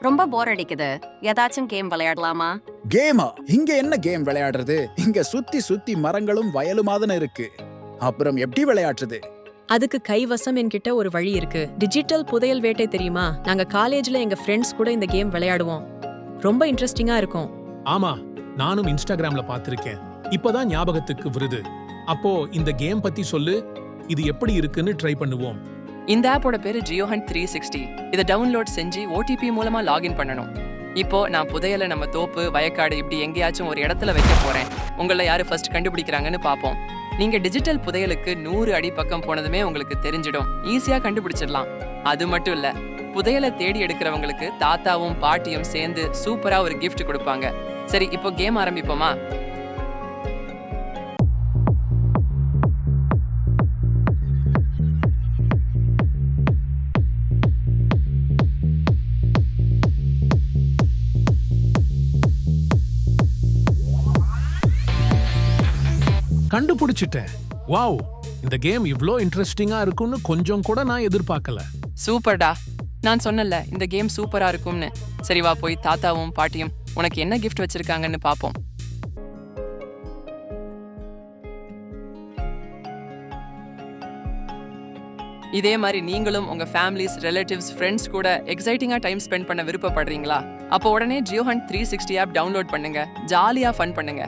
ரொம்ப போர் அடிக்குது. ஏதாச்சும் கேம் விளையாடலாமா? கேமா? இங்க என்ன கேம் விளையாடுறது? இங்க சுத்தி சுத்தி மரங்களும் வயலுமாதானே இருக்கு. அப்புறம் எப்படி விளையாடுறது? அதுக்கு கைவசம் என்கிட்ட ஒரு வழி இருக்கு. டிஜிட்டல் புதையல் வேட்டை தெரியுமா? நாங்க காலேஜ்ல எங்க ஃப்ரெண்ட்ஸ் கூட இந்த கேம் விளையாடுவோம். ரொம்ப இன்ட்ரெஸ்டிங்கா இருக்கும். ஆமா, நானும் இன்ஸ்டாகிராம்ல பார்த்திருக்கேன். இப்பதான் ஞாபகத்துக்கு வருது. அப்போ இந்த கேம் பத்தி சொல்லு. இது எப்படி இருக்குன்னு ட்ரை பண்ணுவோம். இந்த ஆப்போட பேரு ஜியோஹண்ட் 360. இதை டவுன்லோட் செஞ்சு ஓடிபி மூலமா லாகின் பண்ணணும். இப்போ நான் புதையலை நம்ம தோப்பு, வயக்காடு இப்படி எங்கேயாச்சும் ஒரு இடத்துல வைக்க போறேன். உங்களை யாரு ஃபர்ஸ்ட் கண்டுபிடிக்கிறாங்கன்னு பாப்போம். நீங்க டிஜிட்டல் புதையலுக்கு 100 அடி பக்கம் போனதுமே உங்களுக்கு தெரிஞ்சிடும். ஈஸியா கண்டுபிடிச்சிடலாம். அது மட்டும் இல்ல, புதையலை தேடி எடுக்கிறவங்களுக்கு தாத்தாவும் பாட்டியும் சேர்ந்து சூப்பரா ஒரு கிஃப்ட் கொடுப்பாங்க. சரி, இப்போ கேம் ஆரம்பிப்போமா? கண்டுபிடிச்சிட்டேன். வாவ், இந்த கேம் இவ்ளோ இன்ட்ரெஸ்டிங்கா இருக்கும்னு கொஞ்சம் கூட நான் எதிர்பார்க்கல. சூப்பர்டா, நான் சொன்னல இந்த கேம் சூப்பரா இருக்கும்னு. சரி வா, போய் தாத்தாவும் பாட்டியும் உனக்கு என்ன கிஃப்ட் வச்சிருக்காங்கன்னு பாப்போம். இதே மாதிரி நீங்களும் உங்க ஃபேமிலிஸ், ரிலேட்டிவ்ஸ், ஃப்ரெண்ட்ஸ் கூட எக்ஸைட்டிங்கா டைம் ஸ்பெண்ட் பண்ண விருப்பப்படுறீங்களா? அப்போ உடனே ஜியோஹண்ட் 360 ஆப் டவுன்லோட் பண்ணுங்க. ஜாலியா ஃபன் பண்ணுங்க.